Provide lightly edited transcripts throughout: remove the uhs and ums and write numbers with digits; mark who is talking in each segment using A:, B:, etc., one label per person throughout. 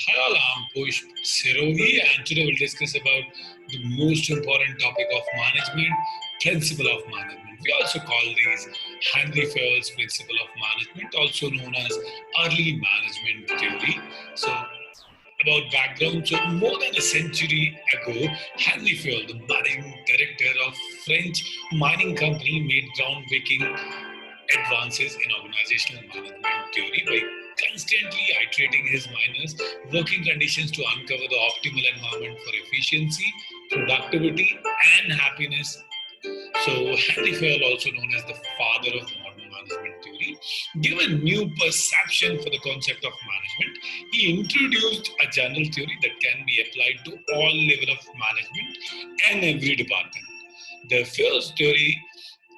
A: Hello, I'm Pushp Sirohi, and today we'll discuss about the most important topic of management, principle of management. We also call these Henri Fayol's principle of management, also known as early management theory. So, about background, so more than a century ago, Henri Fayol, the managing director of French mining company, made groundbreaking advances in organizational management theory by constantly iterating his miners' working conditions to uncover the optimal environment for efficiency, productivity, and happiness. So, Henry Fayol, also known as the father of modern management theory, gave a new perception for the concept of management. He introduced a general theory that can be applied to all level of management and every department. The Fayol's theory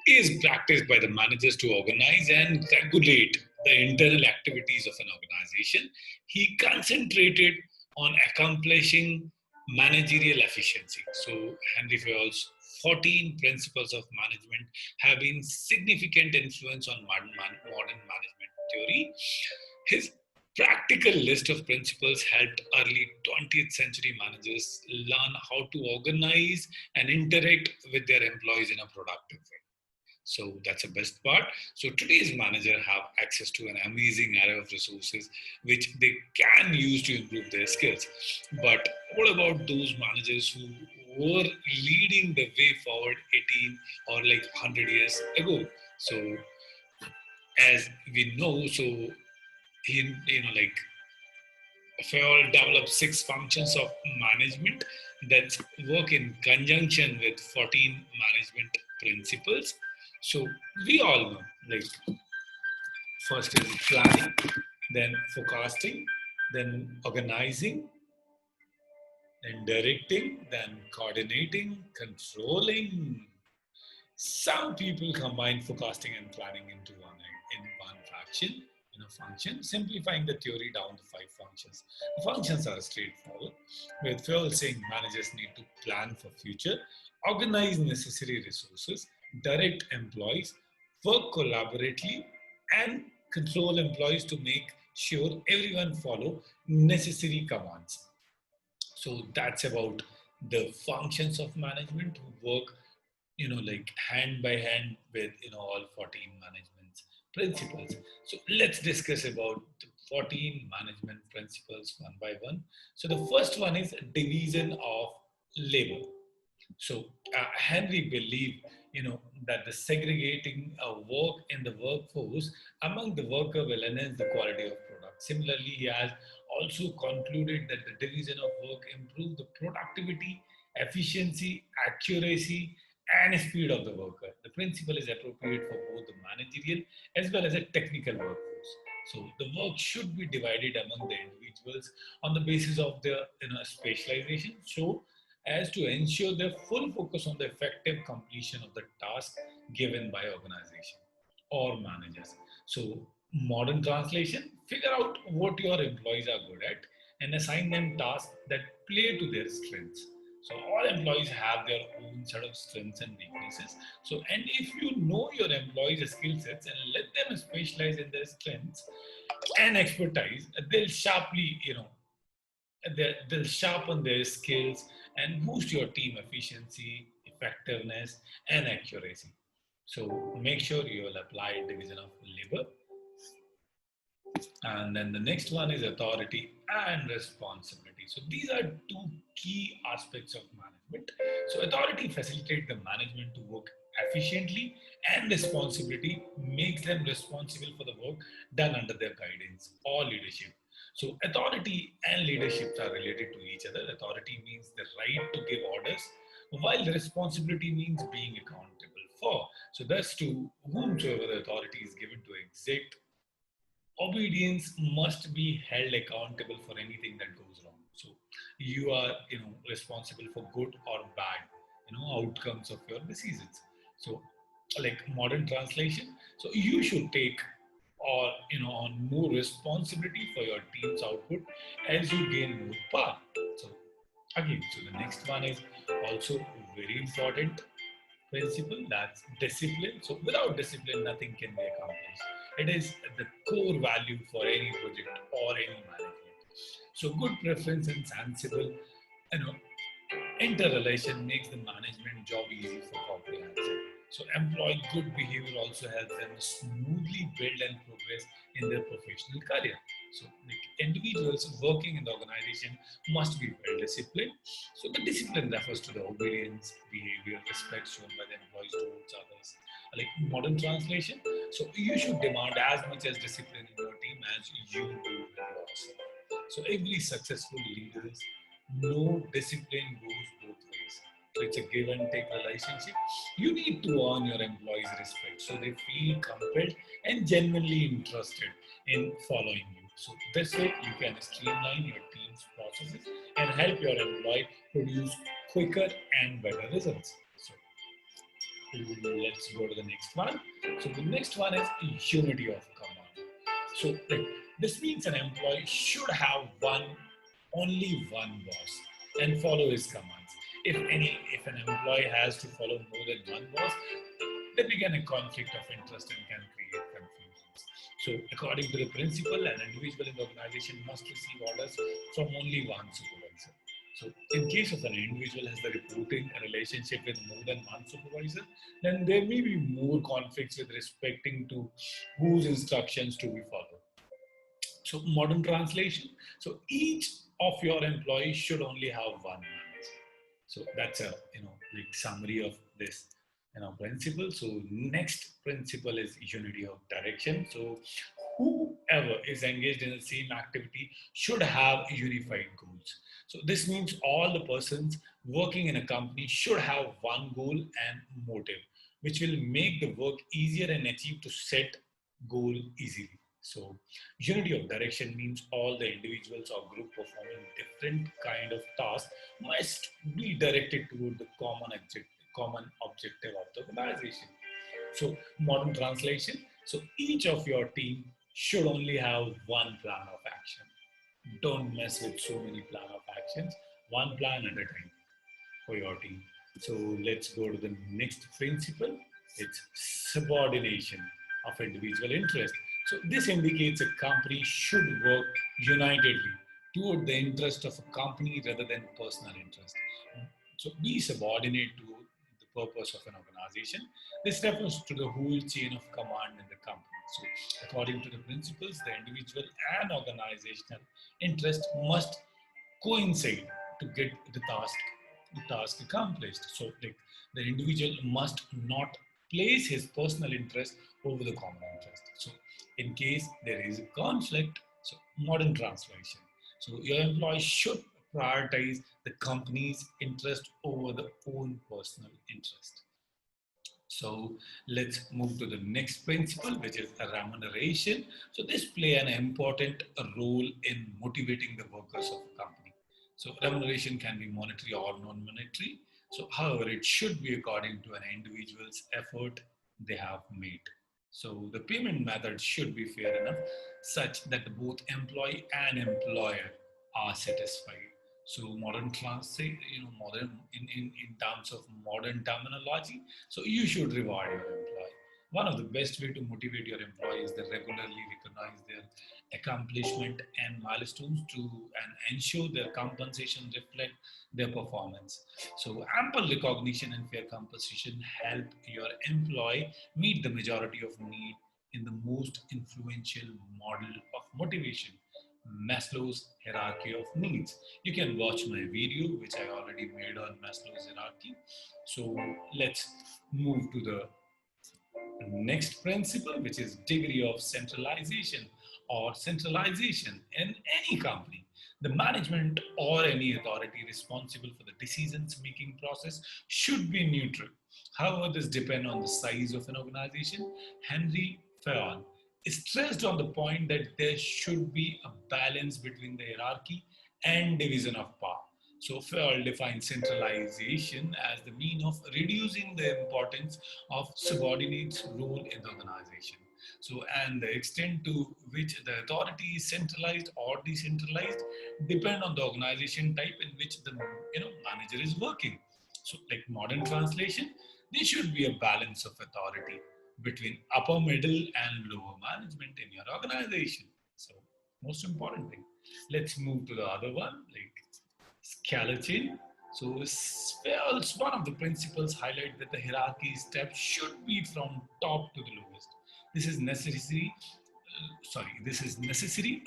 A: is practiced by the managers to organize and regulate the internal activities of an organization. He concentrated on accomplishing managerial efficiency. So, Henry Fayol's 14 principles of management have been significant influence on modern management theory. His practical list of principles helped early 20th century managers learn how to organize and interact with their employees in a productive way. So that's the best part. So today's manager have access to an amazing array of resources which they can use to improve their skills. But what about those managers who were leading the way forward 18 or like 100 years ago? So as we know, so he, like Fayol developed six functions of management that work in conjunction with 14 management principles. So we all know, like first is planning, then forecasting, then organizing, then directing, then coordinating, controlling. Some people combine forecasting and planning into one fraction, in a function, simplifying the theory down to five functions. The functions are straightforward, with Phil saying managers need to plan for future, organize necessary resources, direct employees, work collaboratively, and control employees to make sure everyone follow necessary commands. So that's about the functions of management who work, like hand by hand with, all 14 management principles. So let's discuss about the 14 management principles one by one. So the first one is division of labor. So Henry believed, that the segregating work in the workforce among the worker will enhance the quality of product. Similarly, he has also concluded that the division of work improve the productivity, efficiency, accuracy, and speed of the worker. The principle is appropriate for both the managerial as well as a technical workforce. So the work should be divided among the individuals on the basis of their specialization. So as to ensure their full focus on the effective completion of the task given by organization or managers. So, modern translation, figure out what your employees are good at and assign them tasks that play to their strengths. So, all employees have their own set of strengths and weaknesses. So, and if you know your employees' skill sets and let them specialize in their strengths and expertise, they'll sharply, they'll sharpen their skills and boost your team efficiency, effectiveness, and accuracy. So make sure you will apply division of labor. And then the next one is authority and responsibility. So these are two key aspects of management. So authority facilitates the management to work efficiently, and responsibility makes them responsible for the work done under their guidance or leadership. So authority and leadership are related to each other. Authority means the right to give orders, while the responsibility means being accountable for. So thus to whomsoever the authority is given to exert obedience must be held accountable for anything that goes wrong. So you are, responsible for good or bad, outcomes of your decisions. So like modern translation, so you should take or on more responsibility for your team's output as you gain more power. So again, so the next one is also very important principle, that's discipline. So without discipline, nothing can be accomplished. It is the core value for any project or any management. So good preference and sensible, you know, interrelation makes the management job easy for comprehension. So employee good behavior also helps them smoothly build and progress in their professional career. So like individuals working in the organization must be well disciplined. So the discipline refers to the obedience, behavior, respect shown by the employees towards others. Like modern translation, so you should demand as much as discipline in your team as you do with yourself. So every successful leaders no discipline goes both ways. So it's a give and take relationship. You need to earn your employees' respect so they feel compelled and genuinely interested in following you. So this way you can streamline your team's processes and help your employee produce quicker and better results. So let's go to the next one. So the next one is unity of command. So like, this means an employee should have only one boss and follow his commands. If an employee has to follow more than one boss, they begin a conflict of interest and can create confusions. So according to the principle, an individual in the organization must receive orders from only one supervisor. So in case of an individual has the reporting a relationship with more than one supervisor, then there may be more conflicts with respecting to whose instructions to be followed. So modern translation. So each of your employees should only have one manager. So that's a like summary of this principle. So next principle is unity of direction. So whoever is engaged in the same activity should have unified goals. So this means all the persons working in a company should have one goal and motive, which will make the work easier and achieve to set goal easily. So unity of direction means all the individuals or group performing different kind of tasks must be directed toward the common objective of the organization. So modern translation. So each of your team should only have one plan of action. Don't mess with so many plan of actions. One plan at a time for your team. So let's go to the next principle. It's subordination of individual interest. So this indicates a company should work unitedly toward the interest of a company rather than personal interest. So be subordinate to the purpose of an organization. This refers to the whole chain of command in the company. So according to the principles, the individual and organizational interest must coincide to get the task accomplished. So like the individual must not place his personal interest over the common interest. So in case there is a conflict, so modern translation. So your employee should prioritize the company's interest over the own personal interest. So let's move to the next principle, which is a Rama Narration. So this play an important role in motivating the workers of a company. So remuneration can be monetary or non-monetary. So however, it should be according to an individual's effort they have made. So the payment method should be fair enough, such that both employee and employer are satisfied. So modern in terms of modern terminology, so you should reward your employee. One of the best way to motivate your employees is to regularly recognize their accomplishment and milestones to and ensure their compensation reflect their performance. So ample recognition and fair compensation help your employee meet the majority of need in the most influential model of motivation, Maslow's hierarchy of needs. You can watch my video, which I already made on Maslow's hierarchy. So let's move to the next principle, which is degree of centralization or centralization in any company. The management or any authority responsible for the decisions making process should be neutral. However, this depends on the size of an organization. Henri Fayol stressed on the point that there should be a balance between the hierarchy and division of power. So Fayol defines centralization as the mean of reducing the importance of subordinates' role in the organization. So, and the extent to which the authority is centralized or decentralized depend on the organization type in which the manager is working. So, like modern translation, there should be a balance of authority between upper, middle, and lower management in your organization. So, most important thing. Let's move to the other one, like skeleton. So it's one of the principles highlight that the hierarchy step should be from top to the lowest. This is necessary. This is necessary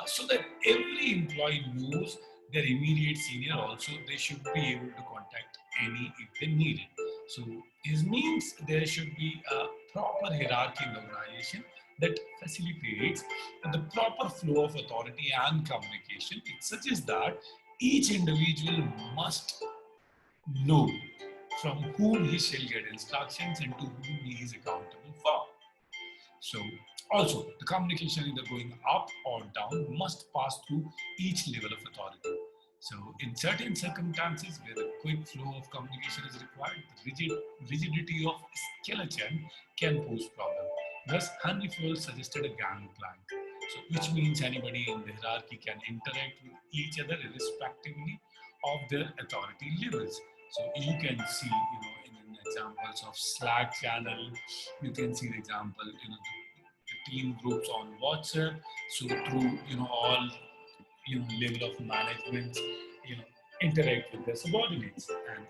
A: so that every employee knows their immediate senior. Also, they should be able to contact any if they need it. So this means there should be a proper hierarchy in the organization that facilitates the proper flow of authority and communication. It suggests that each individual must know from whom he shall get instructions and to whom he is accountable for. So also the communication either going up or down must pass through each level of authority. So in certain circumstances where the quick flow of communication is required, the rigidity of skeleton can pose problem. Thus, Henri Fayol suggested a gangplank, so which means anybody in the hierarchy can interact with each other irrespectively of their authority levels. So you can see, in examples of Slack channel, you can see the example, the team groups on WhatsApp. So through, all, level of management, interact with their subordinates, and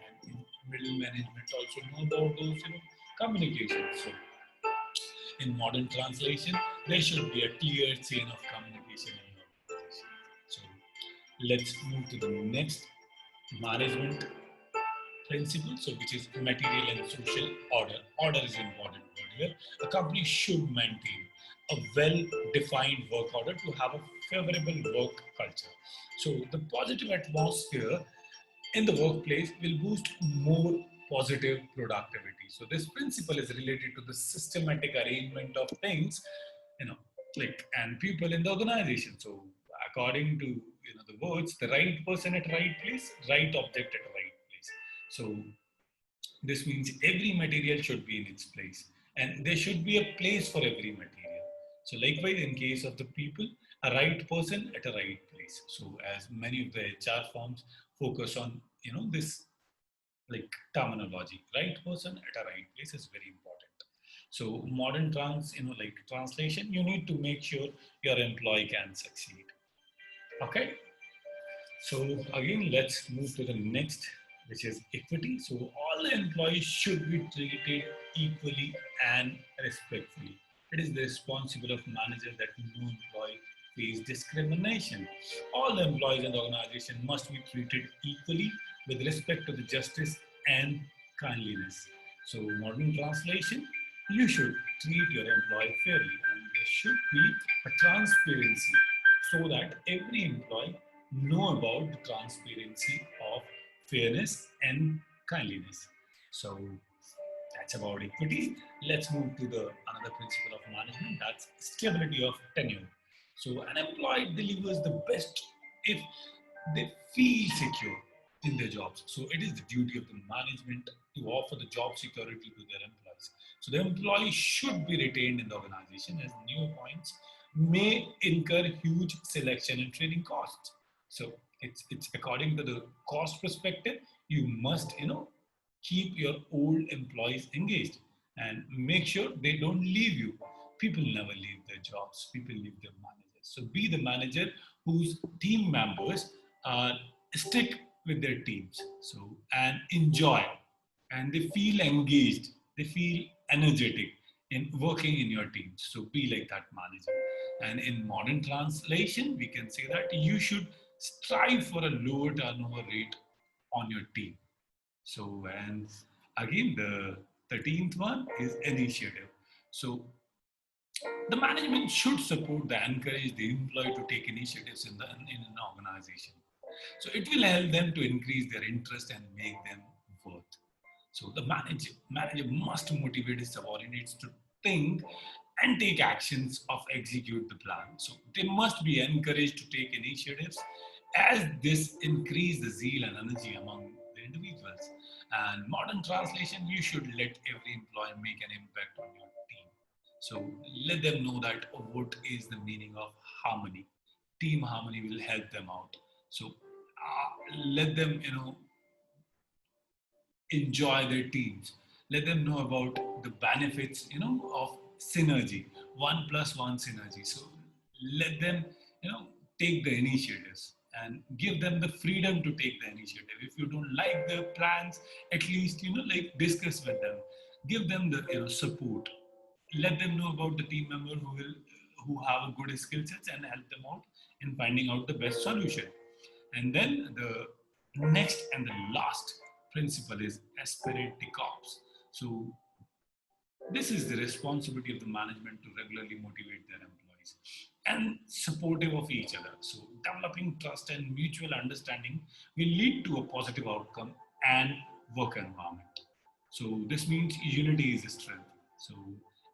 A: middle management also know about those, communications. So in modern translation, there should be a clear chain of communication in your organization. So let's move to the next management principle, so which is material and social order. Order is important word here. A company should maintain a well-defined work order to have a favorable work culture. So the positive atmosphere in the workplace will boost more positive productivity. So this principle is related to the systematic arrangement of things, you know, and people in the organization. So according to the words, the right person at right place, right object at the right place. So this means every material should be in its place, and there should be a place for every material. So likewise, in case of the people, a right person at a right place. So as many of the HR firms focus on, this like terminology, right person at a right place is very important. So modern translation, you need to make sure your employee can succeed. Okay. So again, let's move to the next, which is equity. So all the employees should be treated equally and respectfully. It is the responsibility of manager that no employee face discrimination. All the employees in the organization must be treated equally with respect to the justice and kindliness. So modern translation, you should treat your employee fairly, and there should be a transparency so that every employee know about the transparency of fairness and kindliness. So that's about equity. Let's move to the another principle of management, that's stability of tenure. So an employee delivers the best if they feel secure in their jobs. So it is the duty of the management to offer the job security to their employees. So the employee should be retained in the organization, as new appoints may incur huge selection and training costs. So it's according to the cost perspective, you must keep your old employees engaged and make sure they don't leave you. People never leave their jobs, people leave their managers. So be the manager whose team members stick with their teams. So and enjoy, and they feel engaged, they feel energetic in working in your team. So be like that manager. And in modern translation, we can say that you should strive for a lower turnover rate on your team. So, and again, the 13th one is initiative. So, the management should support the encourage the employee to take initiatives in an organization. So, it will help them to increase their interest and make them worth. So, the manager must motivate his subordinates to think and take actions of execute the plan. So, they must be encouraged to take initiatives, as this increase the zeal and energy among the individuals. And modern translation, you should let every employee make an impact on your team. So let them know that what is the meaning of harmony. Team harmony will help them out. So let them, enjoy their teams. Let them know about the benefits, of synergy, 1+1 synergy. So let them,
B: take the initiatives and give them the freedom to take the initiative. If you don't like the plans, at least like discuss with them, give them the support, let them know about the team member who have a good skill sets and help them out in finding out the best solution. And then the next and the last principle is aspirate the cops. So this is the responsibility of the management to regularly motivate their employees and supportive of each other. So, developing trust and mutual understanding will lead to a positive outcome and work environment. So, this means unity is a strength. So,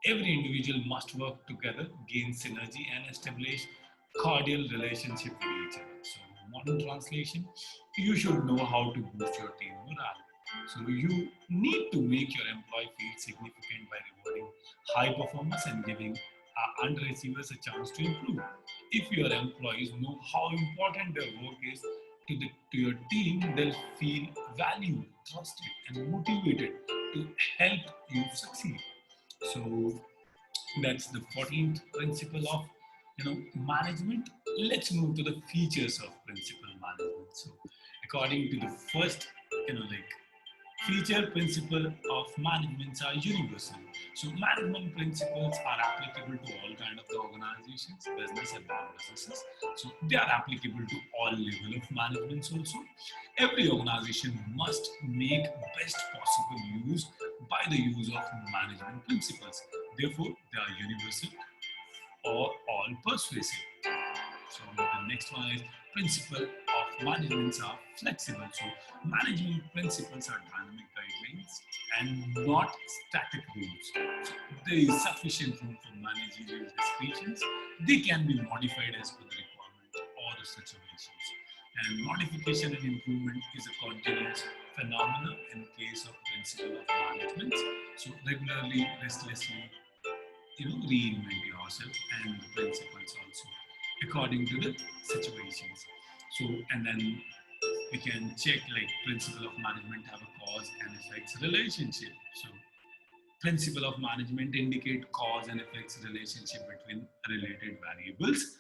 B: every individual must work together, gain synergy, and establish cordial relationship with each other. So, modern translation, you should know how to boost your team morale. So you need to make your employee feel significant by rewarding high performance and giving underachievers a chance to improve. If your employees know how important their work is to your team, they'll feel valued, trusted, and motivated to help you succeed. So that's the 14th principle of management. Let's move to the features of principal management. So according to the first like feature principle of management are universal. So management principles are applicable to all kind of the organizations, business and non-businesses. So they are applicable to all level of managements also. Every organization must make best possible use by the use of management principles. Therefore, they are universal or all persuasive. So the next one is principle of management are flexible. So management principles are dynamic guidelines and not static rules. So there is sufficient room for managerial discretions. They can be modified as per the requirement or the situations. And modification and improvement is a continuous phenomenon in case of principle of management. So regularly, restlessly, reinvent yourself and the principles also according to the situations. So and then we can check like principle of management have a cause and effects relationship. So principle of management indicate cause and effects relationship between related variables.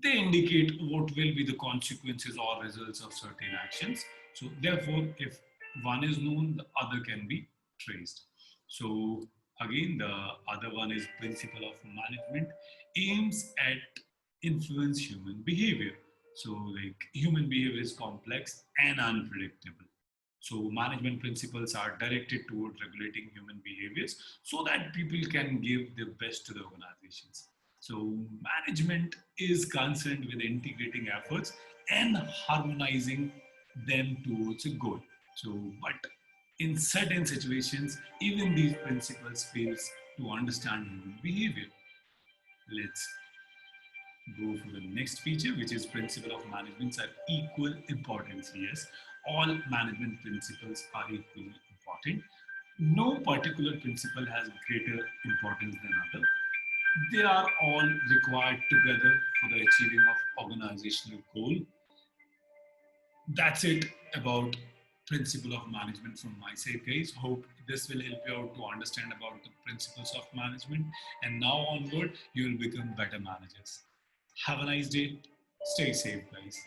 B: They indicate what will be the consequences or results of certain actions. So, therefore, if one is known, the other can be traced. So, again, the other one is principle of management aims at influence human behavior. So, like human behavior is complex and unpredictable. So, management principles are directed toward regulating human behaviors so that people can give their best to the organizations. So, management is concerned with integrating efforts and harmonizing them towards a goal. So, but in certain situations, even these principles fails to understand human behavior. Let's go for the next feature, which is principle of management are equal importance. Yes, all management principles are equally important. No particular principle has greater importance than other. They are all required together for the achieving of organizational goal. That's it about principle of management from my side, guys. Hope this will help you out to understand about the principles of management, and now onward you will become better managers. Have a nice day. Stay safe, guys.